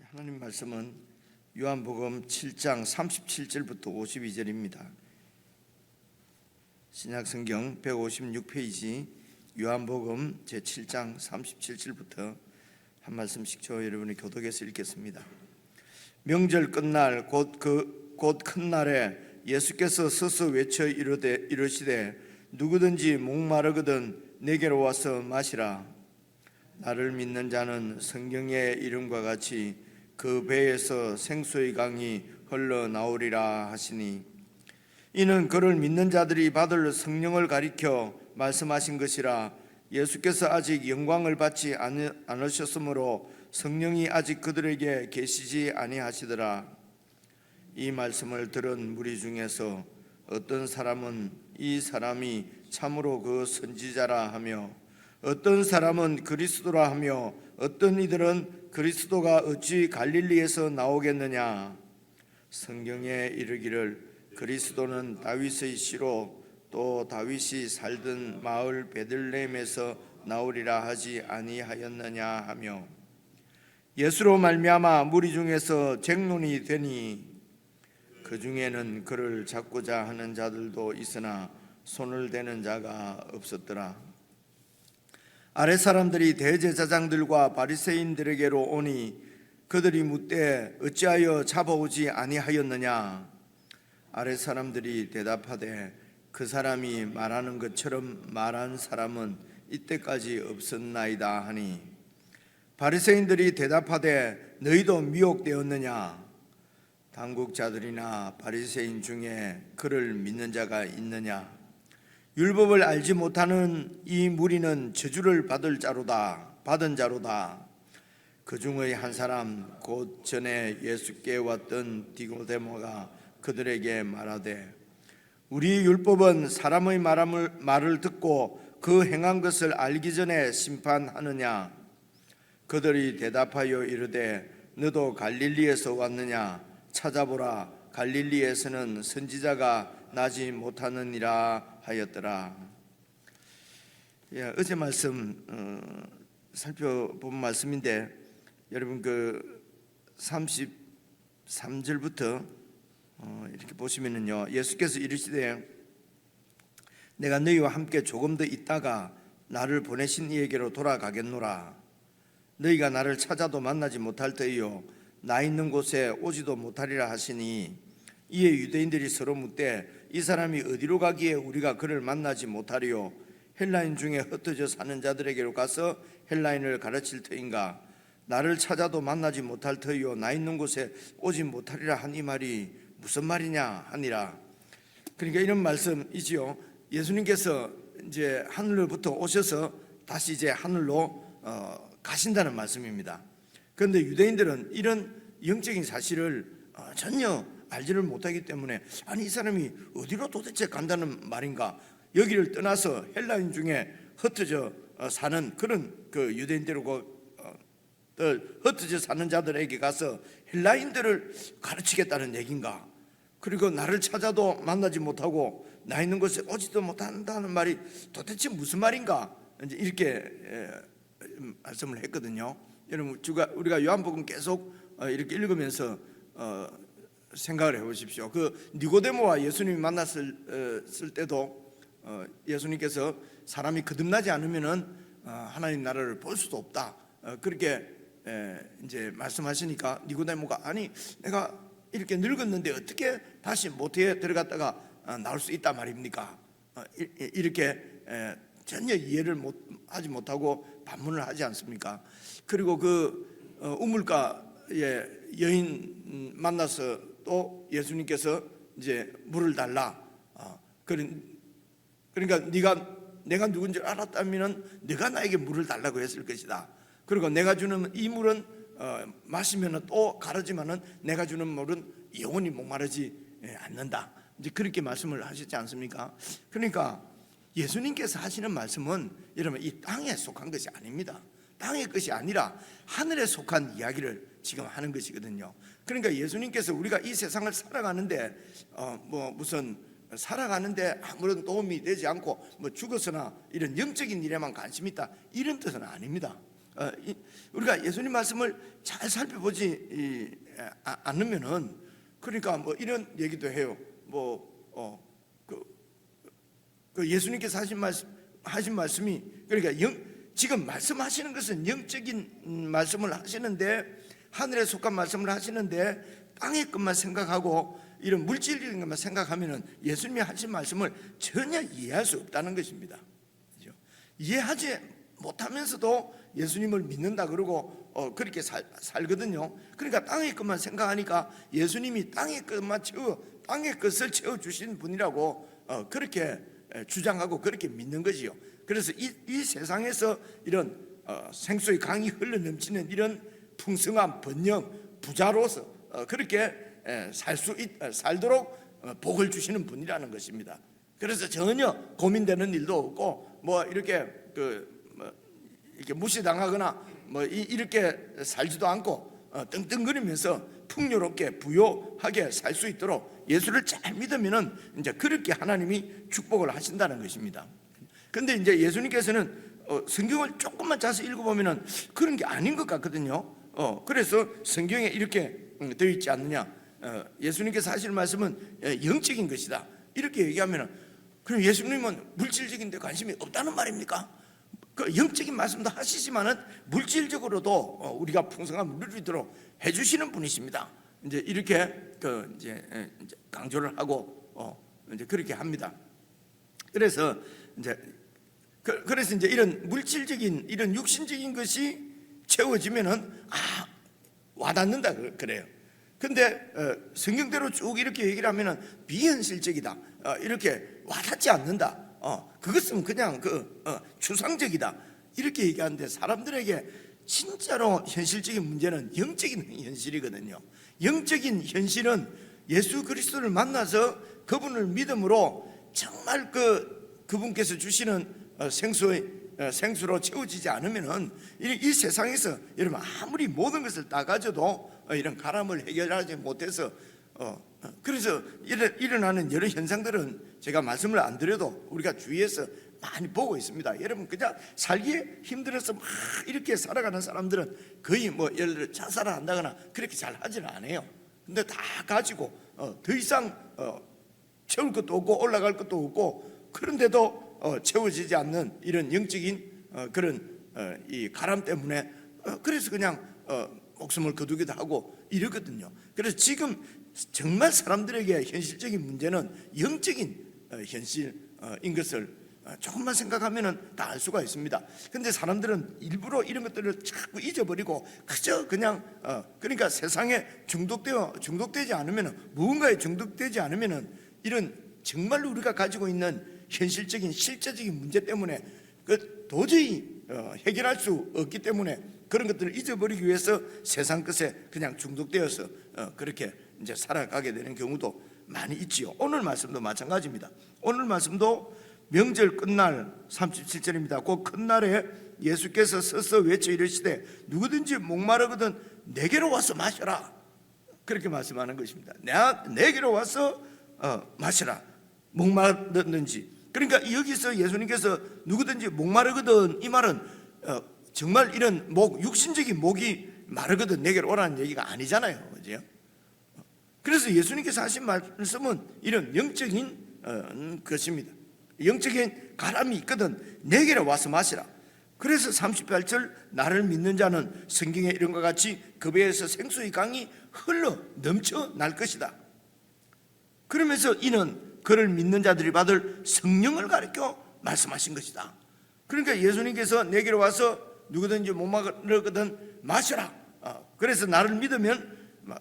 하나님 말씀은 요한복음 7장 37절부터 52절입니다. 신약성경 156페이지 요한복음 제7장 37절부터 한 말씀씩 저 여러분의 교독에서 읽겠습니다. 명절 끝날 곧 큰 날에 예수께서 서서 외쳐 이르시되 누구든지 목마르거든 내게로 와서 마시라. 나를 믿는 자는 성경의 이름과 같이 그 배에서 생수의 강이 흘러나오리라 하시니, 이는 그를 믿는 자들이 받을 성령을 가리켜 말씀하신 것이라. 예수께서 아직 영광을 받지 않으셨으므로 성령이 아직 그들에게 계시지 아니하시더라. 이 말씀을 들은 무리 중에서 어떤 사람은 이 사람이 참으로 그 선지자라 하며, 어떤 사람은 그리스도라 하며, 어떤 이들은 그리스도가 어찌 갈릴리에서 나오겠느냐. 성경에 이르기를 그리스도는 다윗의 씨로 또 다윗이 살던 마을 베들레헴에서 나오리라 하지 아니하였느냐 하며, 예수로 말미암아 무리 중에서 쟁론이 되니 그 중에는 그를 잡고자 하는 자들도 있으나 손을 대는 자가 없었더라. 아랫 사람들이 대제사장들과 바리새인들에게로 오니 그들이 묻되 어찌하여 잡아오지 아니하였느냐. 아랫 사람들이 대답하되 그 사람이 말하는 것처럼 말한 사람은 이때까지 없었나이다 하니, 바리새인들이 대답하되 너희도 미혹되었느냐. 당국자들이나 바리새인 중에 그를 믿는 자가 있느냐. 율법을 알지 못하는 이 무리는 저주를 받은 자로다. 그 중의 한 사람 곧 전에 예수께 왔던 디고데모가 그들에게 말하되, 우리 율법은 사람의 말을 듣고 그 행한 것을 알기 전에 심판하느냐. 그들이 대답하여 이르되 너도 갈릴리에서 왔느냐. 찾아보라, 갈릴리에서는 선지자가 나지 못하느니라 하였더라. 어제 말씀 살펴본 말씀인데, 여러분 그 33절부터 이렇게 보시면은요, 예수께서 이르시되 내가 너희와 함께 조금 더 있다가 나를 보내신 이에게로 돌아가겠노라. 너희가 나를 찾아도 만나지 못할 터이요 나 있는 곳에 오지도 못하리라 하시니, 이에 유대인들이 서로 묻되 이 사람이 어디로 가기에 우리가 그를 만나지 못하리요. 헬라인 중에 흩어져 사는 자들에게로 가서 헬라인을 가르칠 터인가. 나를 찾아도 만나지 못할 터이요 나 있는 곳에 오지 못하리라 한 이 말이 무슨 말이냐 하니라. 그러니까 이런 말씀이지요. 예수님께서 이제 하늘로부터 오셔서 다시 이제 하늘로 가신다는 말씀입니다. 그런데 유대인들은 이런 영적인 사실을 전혀 알지를 못하기 때문에, 아니 이 사람이 어디로 도대체 간다는 말인가. 여기를 떠나서 헬라인 중에 흩어져 사는 그런 그 유대인들과 흩어져 사는 자들에게 가서 헬라인들을 가르치겠다는 얘기인가. 그리고 나를 찾아도 만나지 못하고 나 있는 곳에 오지도 못한다는 말이 도대체 무슨 말인가. 이제 이렇게 말씀을 했거든요. 여러분 우리가 요한복음 계속 이렇게 읽으면서 생각을 해보십시오. 그 니고데모와 예수님이 만났을 때도 예수님께서 사람이 거듭나지 않으면은 하나님 나라를 볼 수도 없다. 그렇게 이제 말씀하시니까 니고데모가 아니 내가 이렇게 늙었는데 어떻게 다시 모태에 들어갔다가 나올 수 있단 말입니까? 이렇게 전혀 이해를 하지 못하고 반문을 하지 않습니까? 그리고 그 우물가에 여인 만나서 또 예수님께서 이제 물을 달라. 그러니까 내가 누군지 알았다면 네가 나에게 물을 달라고 했을 것이다. 그리고 내가 주는 이 물은 마시면 또 가르지만은 내가 주는 물은 영원히 목마르지 않는다. 이제 그렇게 말씀을 하셨지 않습니까? 그러니까 예수님께서 하시는 말씀은 여러분 이 땅에 속한 것이 아닙니다. 땅의 것이 아니라 하늘에 속한 이야기를 지금 하는 것이거든요. 그러니까 예수님께서 우리가 이 세상을 살아가는데 무슨 살아가는데 아무런 도움이 되지 않고 죽어서나 이런 영적인 일에만 관심이 있다, 이런 뜻은 아닙니다. 우리가 예수님 말씀을 잘 살펴보지 않으면은, 그러니까 뭐 이런 얘기도 해요. 그 예수님께서 하신 말씀이, 그러니까 지금 말씀하시는 것은 영적인 말씀을 하시는데, 하늘에 속한 말씀을 하시는데 땅의 것만 생각하고 이런 물질적인 것만 생각하면은 예수님이 하신 말씀을 전혀 이해할 수 없다는 것입니다. 그렇죠? 이해하지 못하면서도 예수님을 믿는다 그러고 그렇게 살거든요. 그러니까 땅의 것만 생각하니까 예수님이 땅의 것을 채워 주신 분이라고 그렇게 주장하고 그렇게 믿는 거지요. 그래서 이 세상에서 이런 생수의 강이 흘러 넘치는 이런 풍성한 번영 부자로서 그렇게 살도록 복을 주시는 분이라는 것입니다. 그래서 전혀 고민되는 일도 없고 이렇게 이렇게 무시당하거나 이렇게 살지도 않고 떵떵거리면서 풍요롭게 부요하게 살 수 있도록 예수를 잘 믿으면은 이제 그렇게 하나님이 축복을 하신다는 것입니다. 근데 이제 예수님께서는 성경을 조금만 자세히 읽어보면은 그런 게 아닌 것 같거든요. 그래서 성경에 이렇게 되어 있지 않느냐, 예수님께서 하시는 말씀은 영적인 것이다, 이렇게 얘기하면은, 그럼 예수님은 물질적인 데 관심이 없다는 말입니까? 그 영적인 말씀도 하시지만은 물질적으로도 우리가 풍성함을 누리도록 해주시는 분이십니다. 이제 이렇게 이제 강조를 하고 이제 그렇게 합니다. 그래서 이제 이런 물질적인, 이런 육신적인 것이 채워지면은 와닿는다 그래요. 근데 성경대로 쭉 이렇게 얘기를 하면은 비현실적이다, 이렇게 와닿지 않는다, 그것은 그냥 추상적이다, 이렇게 얘기하는데, 사람들에게 진짜로 현실적인 문제는 영적인 현실이거든요. 영적인 현실은 예수 그리스도를 만나서 그분을 믿음으로 정말 그분께서 주시는 생수로 채워지지 않으면은 이 세상에서 여러분 아무리 모든 것을 다 가져도 이런 가람을 해결하지 못해서 그래서 일어나는 여러 현상들은 제가 말씀을 안 드려도 우리가 주위에서 많이 보고 있습니다. 여러분 그냥 살기에 힘들어서 막 이렇게 살아가는 사람들은 거의 예를 들어 자살을 한다거나 그렇게 잘 하지는 않아요. 근데 다 가지고 더 이상 채울 것도 없고 올라갈 것도 없고, 그런데도 채워지지 않는 이런 영적인 그런 이 가람 때문에 그래서 그냥 목숨을 거두기도 하고 이러거든요. 그래서 지금 정말 사람들에게 현실적인 문제는 영적인 현실인 것을 조금만 생각하면은 다 알 수가 있습니다. 근데 사람들은 일부러 이런 것들을 자꾸 잊어버리고 그저 그냥 그러니까 세상에 중독되지 않으면은, 무언가에 중독되지 않으면은 이런 정말로 우리가 가지고 있는 현실적인 실제적인 문제 때문에 도저히 해결할 수 없기 때문에 그런 것들을 잊어버리기 위해서 세상 것에 그냥 중독되어서 그렇게 이제 살아가게 되는 경우도 많이 있지요. 오늘 말씀도 마찬가지입니다. 오늘 말씀도 명절 끝날 37절입니다. 그 큰 날에 예수께서 서서 외쳐 이르시되 누구든지 목마르거든 내게로 와서 마셔라, 그렇게 말씀하는 것입니다. 내게로 와서 마시라, 목마르든지. 그러니까 여기서 예수님께서 누구든지 목마르거든, 이 말은 정말 이런 육신적인 목이 마르거든 내게로 오라는 얘기가 아니잖아요, 그죠? 그래서 예수님께서 하신 말씀은 이런 영적인 것입니다. 영적인 가람이 있거든 내게로 와서 마시라. 그래서 38절 나를 믿는 자는 성경에 이런 것 같이 그 배에서 생수의 강이 흘러 넘쳐 날 것이다. 그러면서 이는 그를 믿는 자들이 받을 성령을 가리켜 말씀하신 것이다. 그러니까 예수님께서 내게로 와서 누구든지 목마르거든 마셔라, 그래서 나를 믿으면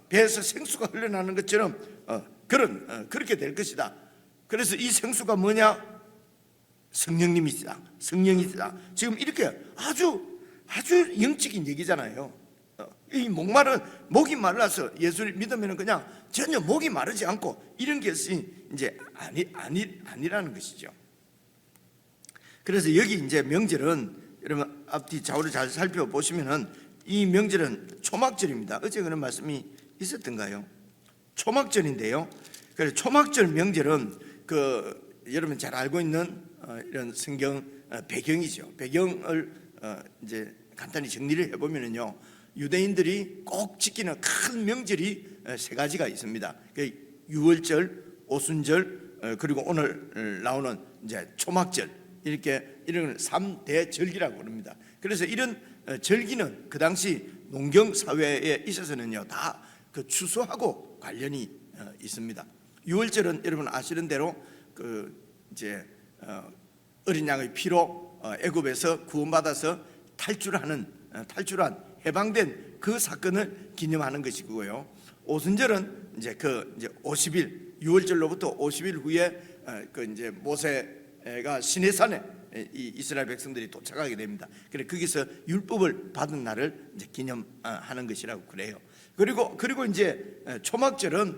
배에서 생수가 흘러나는 것처럼 그렇게 될 것이다. 그래서 이 생수가 뭐냐? 성령님이시다, 성령이시다. 지금 이렇게 아주 영적인 얘기잖아요. 이 목이 말라서 예수를 믿으면 그냥 전혀 목이 마르지 않고 이런 것이 이제 아니라는 것이죠. 그래서 여기 이제 명절은 여러분 앞뒤 좌우를 잘 살펴보시면은 이 명절은 초막절입니다. 어제 그런 말씀이 있었던가요? 초막절인데요. 그래서 초막절 명절은 여러분 잘 알고 있는 이런 성경 배경이죠. 배경을 이제 간단히 정리를 해보면요, 유대인들이 꼭 지키는 큰 명절이 세 가지가 있습니다. 유월절, 오순절, 그리고 오늘 나오는 이제 초막절, 이렇게 이런 3대 절기라고 합니다. 그래서 이런 절기는 그 당시 농경 사회에 있어서는요, 다 그 추수하고 관련이 있습니다. 유월절은 여러분 아시는 대로 그 이제 어린 양의 피로 애굽에서 구원받아서 탈출한 해방된 그 사건을 기념하는 것이고요. 오순절은 이제 50일, 유월절로부터 50일 후에 그 이제 모세가 시내산에 이 이스라엘 백성들이 도착하게 됩니다. 그래 거기서 율법을 받은 날을 이제 기념하는 것이라고 그래요. 그리고 이제 초막절은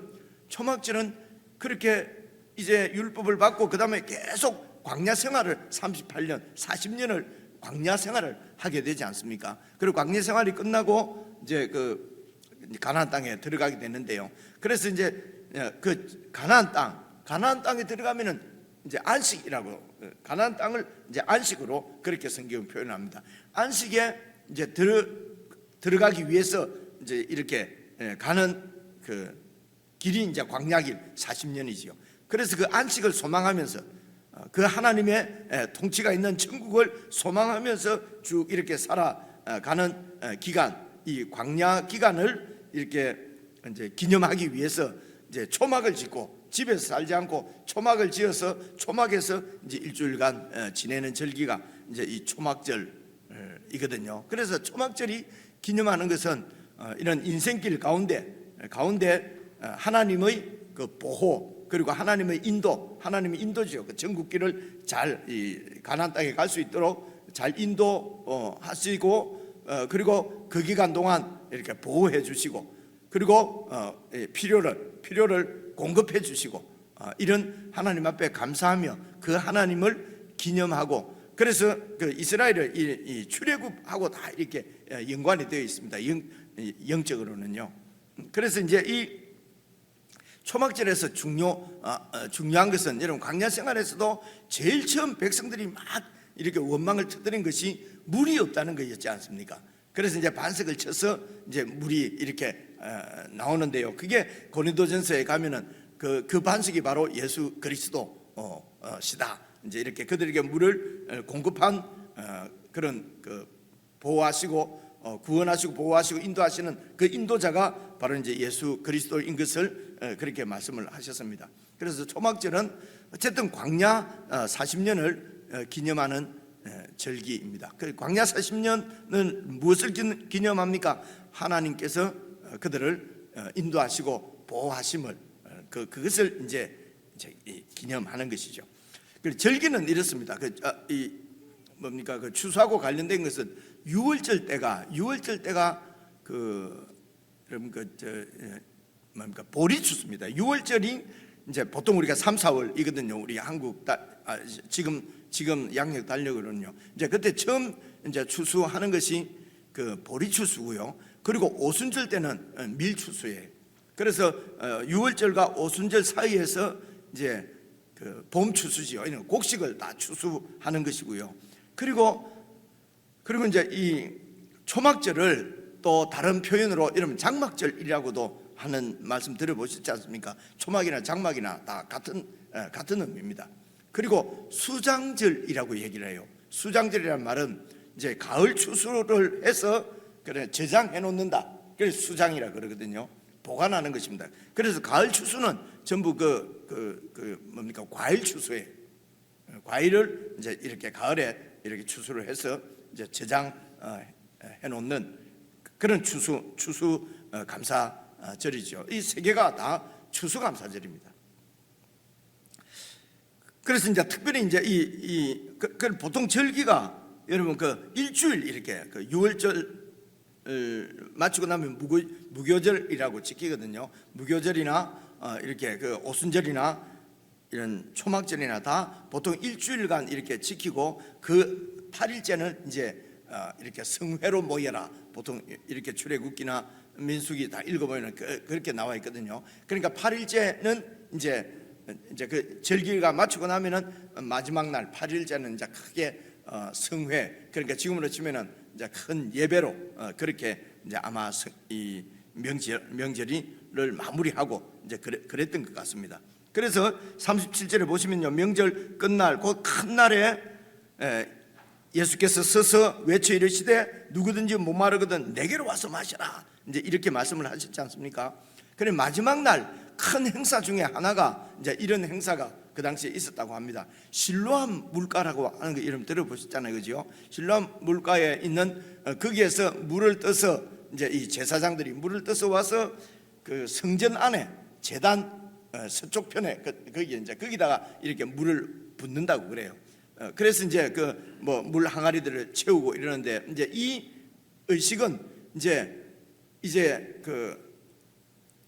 그렇게 이제 율법을 받고 그 다음에 계속 광야 생활을 38년, 40년을 광야 생활을 하게 되지 않습니까? 그리고 광야 생활이 끝나고 이제 그 가나안 땅에 들어가게 되는데요. 그래서 이제 그 가나안 땅에 들어가면은 이제 안식이라고, 가나안 땅을 이제 안식으로 그렇게 성경은 표현합니다. 안식에 이제 들어가기 위해서 이제 이렇게 가는 그 길이 이제 광야길 40년이지요. 그래서 그 안식을 소망하면서 그 하나님의 통치가 있는 천국을 소망하면서 쭉 이렇게 살아가는 기간, 이 광야 기간을 이렇게 이제 기념하기 위해서 이제 초막을 짓고, 집에서 살지 않고 초막을 지어서 초막에서 이제 일주일간 지내는 절기가 이제 이 초막절이거든요. 그래서 초막절이 기념하는 것은 이런 인생길 가운데 하나님의 그 보호, 그리고 하나님의 인도, 하나님의 인도죠. 그 전국길을 잘 가나안 땅에 갈 수 있도록 잘 인도하시고, 그리고 그 기간 동안 이렇게 보호해 주시고, 그리고 필요를 공급해 주시고, 이런 하나님 앞에 감사하며 그 하나님을 기념하고, 그래서 그 이스라엘을 이 출애굽하고 다 이렇게 연관이 되어 있습니다. 영적으로는요. 그래서 이제 이 초막절에서 중요한 것은, 여러분 광야 생활에서도 제일 처음 백성들이 막 이렇게 원망을 터뜨린 것이 물이 없다는 것이었지 않습니까? 그래서 이제 반석을 쳐서 이제 물이 이렇게 나오는데요. 그게 고린도전서에 가면은 그 반석이 바로 예수 그리스도시다. 이제 이렇게 그들에게 물을 공급한 그런 그 보호하시고 구원하시고 보호하시고 인도하시는 그 인도자가 바로 이제 예수 그리스도인 것을 그렇게 말씀을 하셨습니다. 그래서 초막절은 어쨌든 광야 40년을 기념하는 절기입니다. 그 광야 40년은 무엇을 기념합니까? 하나님께서 그들을 인도하시고 보호하심을, 그것을 이제 기념하는 것이죠. 절기는 이렇습니다. 그 추수하고 관련된 것은 유월절 때가 보리 추수입니다. 유월절이 이제 보통 우리가 3, 4월이거든요. 우리 한국 지금 양력 달력으로는요. 이제 그때 처음 이제 추수하는 것이 그 보리 추수고요. 그리고 오순절 때는 밀 추수예요. 그래서 유월절과 오순절 사이에서 이제 그 봄 추수지요. 이런 곡식을 다 추수하는 것이고요. 그리고 이제 이 초막절을 또 다른 표현으로 이러면 장막절이라고도 하는 말씀 들어보셨지 않습니까? 초막이나 장막이나 다 같은 의미입니다. 그리고 수장절이라고 얘기를 해요. 수장절이라는 말은 이제 가을 추수를 해서 그래 저장해 놓는다. 그래서 수장이라 그러거든요. 보관하는 것입니다. 그래서 가을 추수는 전부 뭡니까? 과일 추수예요. 과일을 이제 이렇게 가을에 이렇게 추수를 해서 이제 저장해 놓는 그런 추수 감사절이죠. 이 세 개가 다 추수감사절입니다. 그래서 이제 특별히 이제 보통 절기가 여러분 그 일주일 이렇게 그 유월절 마치고 나면 무교절이라고 지키거든요. 무교절이나 이렇게 그 오순절이나 이런 초막절이나 다 보통 일주일간 이렇게 지키고, 그 8일째는 이제 이렇게 성회로 모여라. 보통 이렇게 출애굽기나 민수기 다 읽어보면 그렇게 나와 있거든요. 그러니까 8일째는 이제 그 절기가 마치고 나면은 마지막 날 8일째는 이제 크게 성회, 그러니까 지금으로 치면은 이제 큰 예배로 그렇게 이제 아마 이 명절을 마무리하고 이제 그랬던 것 같습니다. 그래서 37절에 보시면요, 명절 끝날 그 큰 날에 예수께서 서서 외쳐 이르시되 누구든지 목마르거든 내게로 와서 마시라, 이제 이렇게 말씀을 하셨지 않습니까? 그래 마지막 날 큰 행사 중에 하나가 이제 이런 행사가 그 당시에 있었다고 합니다. 실로암 물가라고 하는 거 이름 들어보셨잖아요, 그죠? 실로암 물가에 있는 거기에서 물을 떠서 이제 이 제사장들이 물을 떠서 와서 그 성전 안에 제단 서쪽 편에 거기 이제 거기다가 이렇게 물을 붓는다고 그래요. 그래서 이제 그 뭐 물 항아리들을 채우고 이러는데, 이제 이 의식은 이제 그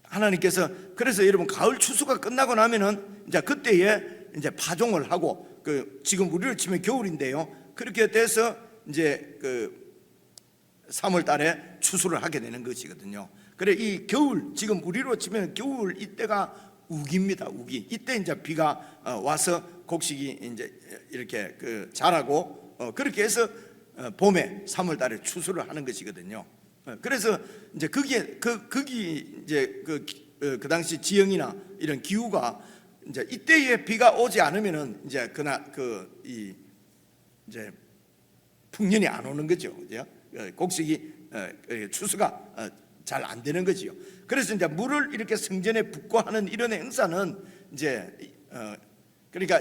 하나님께서, 그래서 여러분 가을 추수가 끝나고 나면은 이제 그때에 이제 파종을 하고, 그 지금 우리로 치면 겨울인데요, 그렇게 돼서 이제 그 3월 달에 추수를 하게 되는 것이거든요. 그래 이 겨울, 지금 우리로 치면 겨울 이때가 우기입니다. 우기. 이때 이제 비가 와서 곡식이 이제 이렇게 그 자라고 그렇게 해서 봄에 3월 달에 추수를 하는 것이거든요. 그래서 이제 거기 이제 그 당시 지형이나 이런 기후가 이제 이때에 비가 오지 않으면은 이제 그날 이 이제 풍년이 안 오는 거죠. 그죠? 곡식이 추수가 잘 안 되는 거지요. 그래서 이제 물을 이렇게 성전에 붓고 하는 이런 행사는 이제 그러니까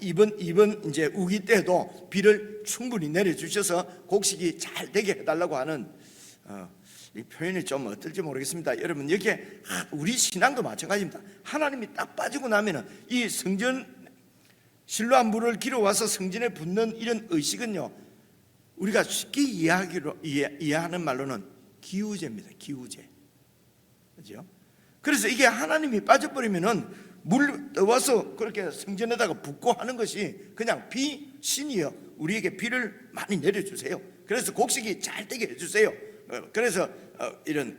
이번 이제 우기 때도 비를 충분히 내려 주셔서 곡식이 잘 되게 해달라고 하는 이 표현이 좀 어떨지 모르겠습니다. 여러분 여기에 우리 신앙도 마찬가지입니다. 하나님이 딱 빠지고 나면은 이 성전 실로암 물을 길어와서 성전에 붓는 이런 의식은요, 우리가 쉽게 이해하는 말로는 기우제입니다. 기우제. 그죠? 그래서 이게 하나님이 빠져버리면은 물 떠와서 그렇게 성전에다가 붓고 하는 것이 그냥 신이요, 우리에게 비를 많이 내려주세요. 그래서 곡식이 잘 되게 해주세요. 그래서 이런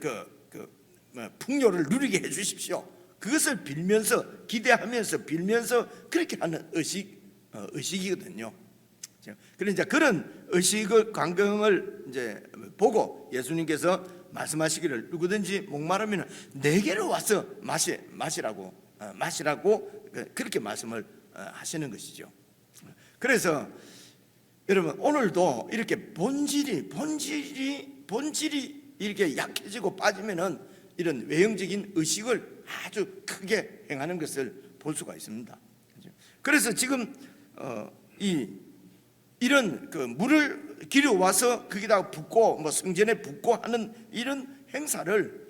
풍요를 누리게 해주십시오. 그것을 빌면서, 기대하면서 빌면서 그렇게 하는 의식이거든요. 그러니까 그런 의식의 광경을 이제 보고 예수님께서 말씀하시기를 누구든지 목마르면 내게로 와서 마시라고 그렇게 말씀을 하시는 것이죠. 그래서 여러분 오늘도 이렇게 본질이 이렇게 약해지고 빠지면은 이런 외형적인 의식을 아주 크게 행하는 것을 볼 수가 있습니다. 그래서 지금 이런 그 물을 길어와서 거기다가 붓고 뭐 성전에 붓고 하는 이런 행사를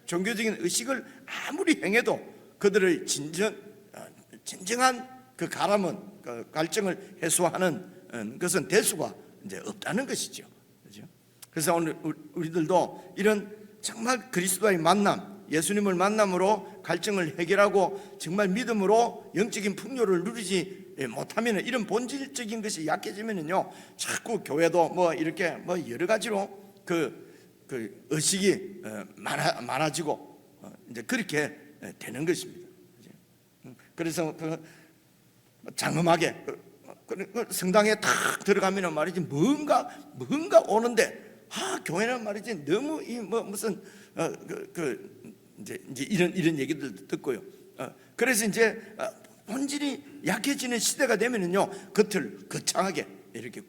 종교적인 의식을 아무리 행해도 그들의 진정한 그 갈증을 해소하는 것은 될 수가 이제 없다는 것이죠. 그렇죠? 그래서 오늘 우리들도 이런 정말 그리스도와의 만남, 예수님을 만남으로 갈증을 해결하고 정말 믿음으로 영적인 풍요를 누리지 못하면, 이런 본질적인 것이 약해지면은요, 자꾸 교회도 뭐 이렇게 뭐 여러 가지로 그 의식이 많아지고 이제 그렇게 되는 것입니다. 그래서 장엄하게 성당에 탁 들어가면은 말이지 뭔가 오는데 교회는 말이지 너무 무슨 이제 이런 얘기들 듣고요. 그래서 이제 본질이 약해지는 시대가 되면은요, 겉을 거창하게 이렇게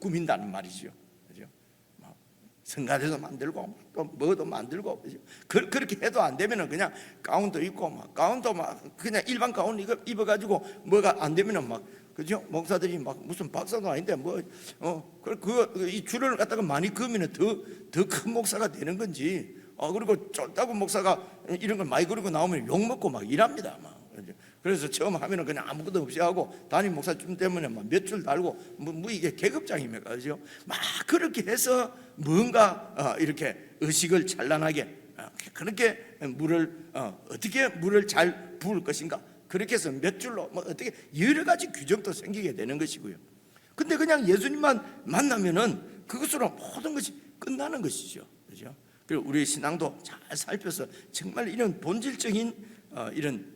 꾸민다는 말이죠. 그죠? 성가대도 만들고 또 뭐도 만들고, 그죠? 그렇게 해도 안 되면은 그냥 가운도 입고 가운도 그냥 일반 가운 입어가지고 뭐가 안 되면은 그죠? 목사들이 무슨 박사도 아닌데 이 줄을 갖다가 많이 그으면 더 큰 목사가 되는 건지, 그리고 쫄따구 목사가 이런 걸 많이 그리고 나오면 욕 먹고 일합니다. 그래서 처음 하면은 그냥 아무것도 없이 하고 담임 목사님 때문에 몇 줄 달고 이게 계급장입니까, 그죠? 그렇게 해서 뭔가 이렇게 의식을 찬란하게 그렇게 어떻게 물을 잘 부을 것인가, 그렇게 해서 몇 줄로 어떻게 여러 가지 규정도 생기게 되는 것이고요. 근데 그냥 예수님만 만나면은 그것으로 모든 것이 끝나는 것이죠. 그죠? 그리고 우리의 신앙도 잘 살펴서 정말 이런 본질적인 이런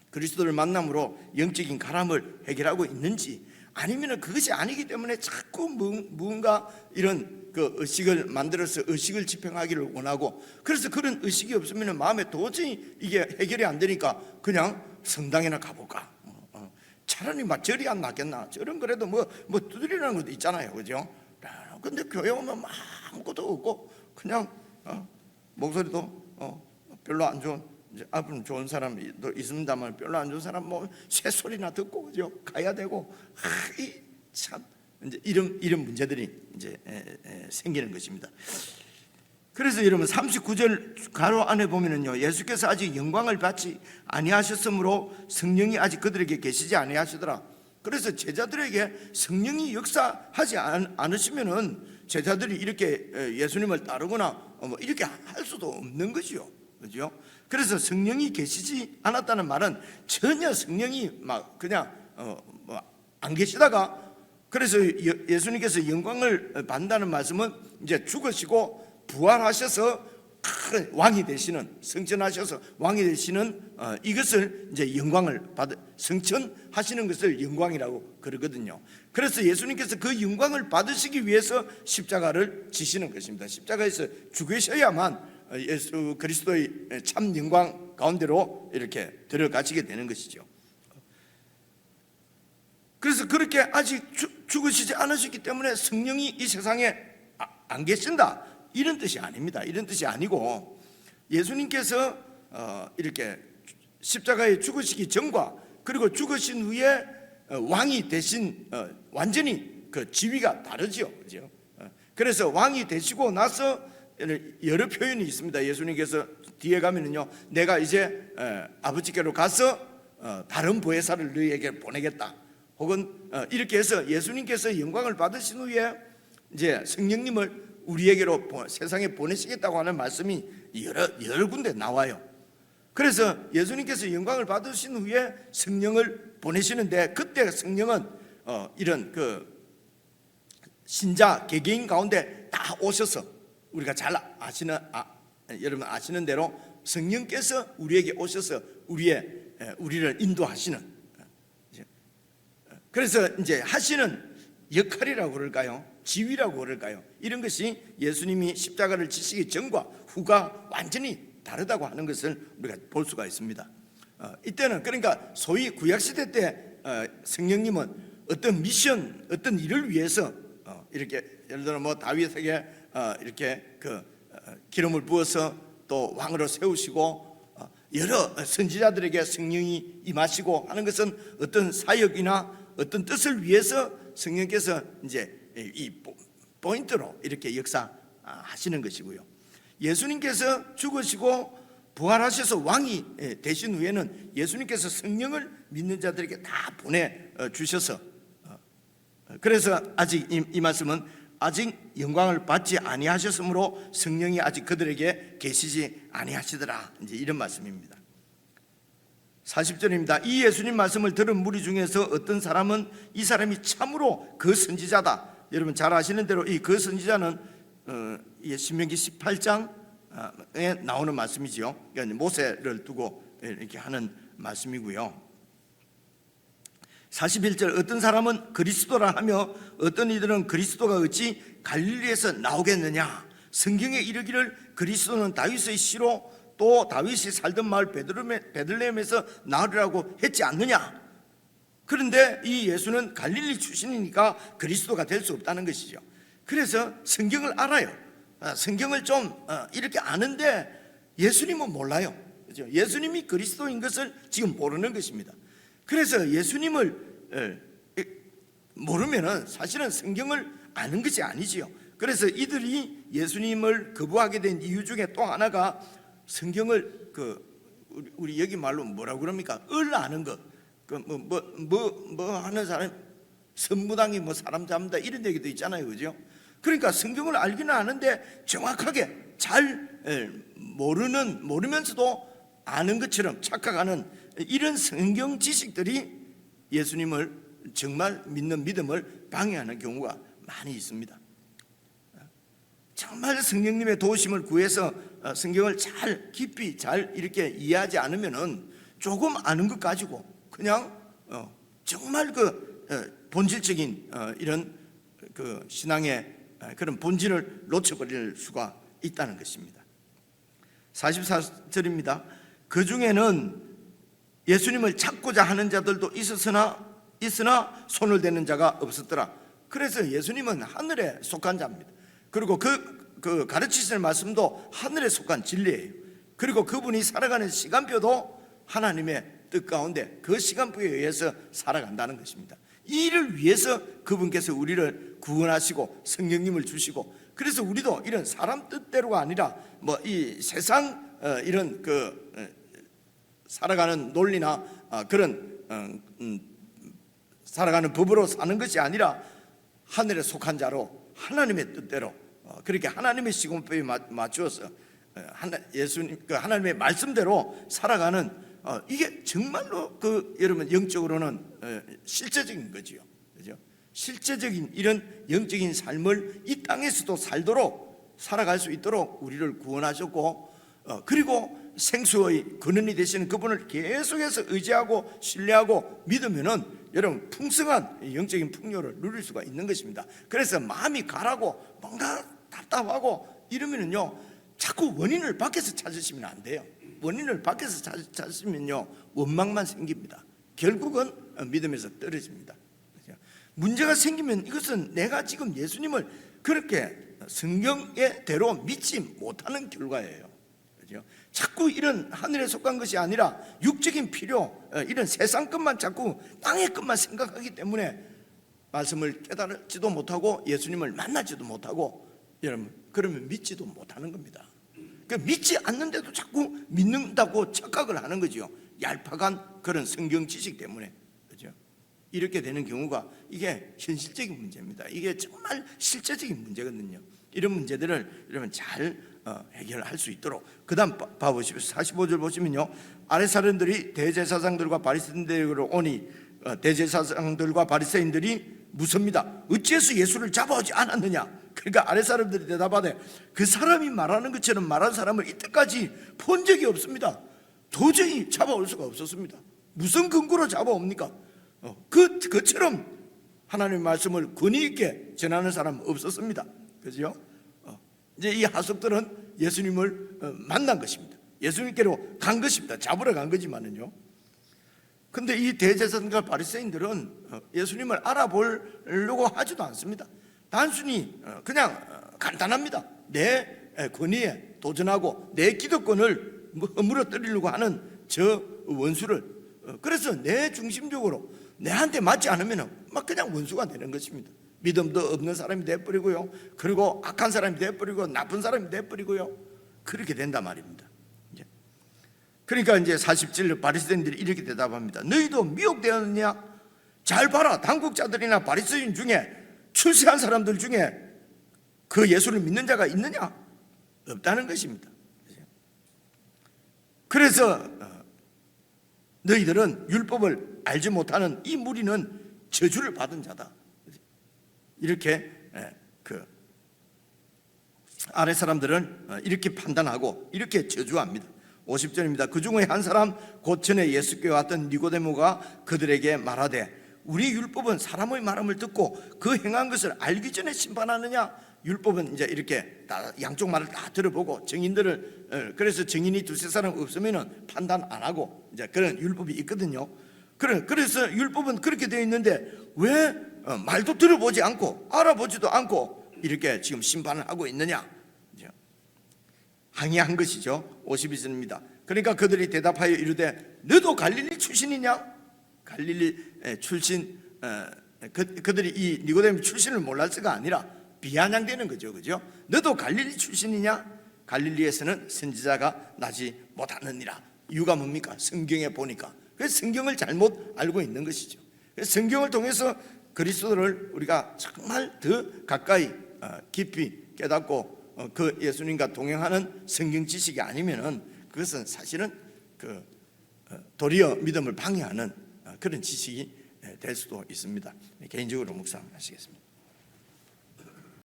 그리스도를 만남으로 영적인 가람을 해결하고 있는지, 아니면 그것이 아니기 때문에 자꾸 무언가 이런 그 의식을 만들어서 의식을 집행하기를 원하고, 그래서 그런 의식이 없으면 마음에 도저히 이게 해결이 안 되니까 그냥 성당이나 가볼까, 차라리 막 절이 안 낫겠나, 절은 그래도 뭐 두드리는 것도 있잖아요, 그죠? 근데 교회 오면 아무것도 없고 그냥 목소리도 별로 안 좋은, 이제 앞은 좋은 사람이 있습니다만 별로 안 좋은 사람 뭐 새소리나 듣고, 그죠? 가야 되고, 참 이제 이런 문제들이 이제 생기는 것입니다. 그래서 여러분 39절 가로 안에 보면은요, 예수께서 아직 영광을 받지 아니하셨으므로 성령이 아직 그들에게 계시지 아니하시더라. 그래서 제자들에게 성령이 역사하지 않으시면은 제자들이 이렇게 예수님을 따르거나 뭐 이렇게 할 수도 없는 것이요, 그죠? 그래서 성령이 계시지 않았다는 말은 전혀 성령이 막 그냥 안 계시다가, 그래서 예수님께서 영광을 받는다는 말씀은 이제 죽으시고 부활하셔서 큰 왕이 되시는, 성천하셔서 왕이 되시는 이것을 이제 영광을 성천하시는 것을 영광이라고 그러거든요. 그래서 예수님께서 그 영광을 받으시기 위해서 십자가를 지시는 것입니다. 십자가에서 죽으셔야만 예수 그리스도의 참 영광 가운데로 이렇게 들어가시게 되는 것이죠. 그래서 그렇게 아직 죽으시지 않으셨기 때문에 성령이 이 세상에 안 계신다, 이런 뜻이 아닙니다. 이런 뜻이 아니고, 예수님께서 이렇게 십자가에 죽으시기 전과 그리고 죽으신 후에 왕이 되신, 완전히 그 지위가 다르죠, 그죠? 그래서 왕이 되시고 나서 여러 표현이 있습니다. 예수님께서 뒤에 가면은요, 내가 이제 아버지께로 가서 다른 보혜사를 너희에게 보내겠다, 혹은 이렇게 해서 예수님께서 영광을 받으신 후에 이제 성령님을 우리에게로 세상에 보내시겠다고 하는 말씀이 여러 군데 나와요. 그래서 예수님께서 영광을 받으신 후에 성령을 보내시는데, 그때 성령은 이런 그 신자 개개인 가운데 다 오셔서, 우리가 잘 아시는 여러분 아시는 대로 성령께서 우리에게 오셔서 우리를 인도하시는, 그래서 이제 하시는 역할이라고 그럴까요? 지위라고 그럴까요? 이런 것이 예수님이 십자가를 지시기 전과 후가 완전히 다르다고 하는 것을 우리가 볼 수가 있습니다. 이때는 그러니까 소위 구약시대 때 성령님은 어떤 미션, 어떤 일을 위해서 이렇게 예를 들어 뭐 다윗에게 이렇게 그 기름을 부어서 또 왕으로 세우시고, 여러 선지자들에게 성령이 임하시고 하는 것은 어떤 사역이나 어떤 뜻을 위해서 성령께서 이제 이 포인트로 이렇게 역사하시는 것이고요. 예수님께서 죽으시고 부활하셔서 왕이 되신 후에는 예수님께서 성령을 믿는 자들에게 다 보내주셔서, 그래서 아직 이 말씀은 아직 영광을 받지 아니하셨으므로 성령이 아직 그들에게 계시지 아니하시더라, 이제 이런 말씀입니다. 40절입니다. 이 예수님 말씀을 들은 무리 중에서 어떤 사람은 이 사람이 참으로 그 선지자다. 여러분 잘 아시는 대로 이 그 선지자는 신명기 18장에 나오는 말씀이지요. 그러니까 모세를 두고 이렇게 하는 말씀이고요. 41절, 어떤 사람은 그리스도라 하며 어떤 이들은 그리스도가 어찌 갈릴리에서 나오겠느냐, 성경에 이르기를 그리스도는 다윗의 씨로 또 다윗이 살던 마을 베들레헴에서 나으리라고 했지 않느냐. 그런데 이 예수는 갈릴리 출신이니까 그리스도가 될 수 없다는 것이죠. 그래서 성경을 알아요. 성경을 좀 이렇게 아는데 예수님은 몰라요, 그렇죠? 예수님이 그리스도인 것을 지금 모르는 것입니다. 그래서 예수님을 모르면은 사실은 성경을 아는 것이 아니지요. 그래서 이들이 예수님을 거부하게 된 이유 중에 또 하나가 성경을 우리 여기 말로 뭐라고 그럽니까? 아는 것. 뭐 하는 사람, 선무당이 뭐 사람 잡는다 이런 얘기도 있잖아요, 그죠? 그러니까 성경을 알기는 아는데 정확하게 잘 모르면서도 아는 것처럼 착각하는 이런 성경 지식들이 예수님을 정말 믿는 믿음을 방해하는 경우가 많이 있습니다. 정말 성령님의 도우심을 구해서 성경을 잘 깊이 잘 이렇게 이해하지 않으면은 조금 아는 것 가지고 그냥 정말 그 본질적인 이런 그 신앙의 그런 본질을 놓쳐버릴 수가 있다는 것입니다. 44절입니다. 그 중에는 예수님을 찾고자 하는 자들도 있으나 손을 대는 자가 없었더라. 그래서 예수님은 하늘에 속한 자입니다. 그리고 그 가르치시는 말씀도 하늘에 속한 진리예요. 그리고 그분이 살아가는 시간표도 하나님의 뜻 가운데 그 시간표에 의해서 살아간다는 것입니다. 이 일을 위해서 그분께서 우리를 구원하시고 성령님을 주시고, 그래서 우리도 이런 사람 뜻대로가 아니라 뭐 이 세상 이런 그 살아가는 논리나 그런 살아가는 법으로 사는 것이 아니라 하늘에 속한 자로 하나님의 뜻대로 그렇게 하나님의 시간표에 맞추어서 예수님 그 하나님의 말씀대로 살아가는 이게 정말로 그 여러분 영적으로는 실제적인 거지요. 그죠? 실제적인 이런 영적인 삶을 이 땅에서도 살도록 살아갈 수 있도록 우리를 구원하셨고, 그리고 생수의 근원이 되시는 그분을 계속해서 의지하고 신뢰하고 믿으면은 여러분 풍성한 영적인 풍요를 누릴 수가 있는 것입니다. 그래서 마음이 가라고 뭔가 답답하고 이러면은요 자꾸 원인을 밖에서 찾으시면 안 돼요. 원인을 밖에서 찾으시면요 원망만 생깁니다. 결국은 믿음에서 떨어집니다. 문제가 생기면 이것은 내가 지금 예수님을 그렇게 성경의 대로 믿지 못하는 결과예요. 그렇죠? 자꾸 이런 하늘에 속한 것이 아니라 육적인 필요, 이런 세상 것만 자꾸 땅의 것만 생각하기 때문에 말씀을 깨달지도 못하고 예수님을 만나지도 못하고, 여러분 그러면 믿지도 못하는 겁니다. 믿지 않는데도 자꾸 믿는다고 착각을 하는 거죠. 얄팍한 그런 성경 지식 때문에. 그렇죠? 이렇게 되는 경우가 이게 현실적인 문제입니다. 이게 정말 실제적인 문제거든요. 이런 문제들을 여러분 잘 해결할 수 있도록. 그 다음 봐보십시오. 45절 보시면요, 아랫 사람들이 대제사장들과 바리새인들로 오니 대제사장들과 바리새인들이 묻습니다. 어찌해서 예수를 잡아오지 않았느냐? 그러니까 아랫 사람들이 대답하되 그 사람이 말하는 것처럼 말한 사람을 이때까지 본 적이 없습니다. 도저히 잡아올 수가 없었습니다. 무슨 근거로 잡아옵니까? 그처럼 하나님의 말씀을 권위 있게 전하는 사람은 없었습니다. 그죠? 이제 이 하석들은 예수님을 만난 것입니다. 예수님께로 간 것입니다. 잡으러 간 거지만은요. 근데 이 대제사장과 바리새인들은 예수님을 알아보려고 하지도 않습니다. 단순히 그냥 간단합니다. 내 권위에 도전하고 내 기득권을 허물어뜨리려고 하는 저 원수를, 그래서 내 중심적으로 내한테 맞지 않으면 막 그냥 원수가 되는 것입니다. 믿음도 없는 사람이 되어버리고요, 그리고 악한 사람이 되어버리고 나쁜 사람이 되어버리고요, 그렇게 된단 말입니다. 그러니까 이제 47절 바리새인들이 이렇게 대답합니다. 너희도 미혹되었느냐? 잘 봐라, 당국자들이나 바리새인 중에 출세한 사람들 중에 그 예수를 믿는 자가 있느냐? 없다는 것입니다. 그래서 너희들은 율법을 알지 못하는 이 무리는 저주를 받은 자다. 이렇게 그 아래 사람들은 이렇게 판단하고 이렇게 저주합니다. 50절입니다. 그 중에 한 사람 곧 전에 예수께 왔던 니고데모가 그들에게 말하되 우리 율법은 사람의 말함을 듣고 그 행한 것을 알기 전에 심판하느냐? 율법은 이제 이렇게 다 양쪽 말을 다 들어보고 증인들을, 그래서 증인이 두세 사람 없으면은 판단 안 하고 이제 그런 율법이 있거든요. 그래서 율법은 그렇게 되어 있는데 왜 말도 들어보지 않고 알아보지도 않고 이렇게 지금 심판을 하고 있느냐? 항의한 것이죠. 52절입니다. 그러니까 그들이 대답하여 이르되 너도 갈릴리 출신이냐? 갈릴리 출신, 그들이 이 니고데모 출신을 몰랐을가 아니라 비아냥되는 거죠. 그죠? 너도 갈릴리 출신이냐? 갈릴리에서는 선지자가 나지 못하느니라. 이유가 뭡니까? 성경에 보니까. 그래서 성경을 잘못 알고 있는 것이죠. 그래서 성경을 통해서 그리스도를 우리가 정말 더 가까이 깊이 깨닫고 그 예수님과 동행하는 성경 지식이 아니면은 그것은 사실은 그 도리어 믿음을 방해하는 그런 지식이 될 수도 있습니다. 개인적으로 묵상하시겠습니다.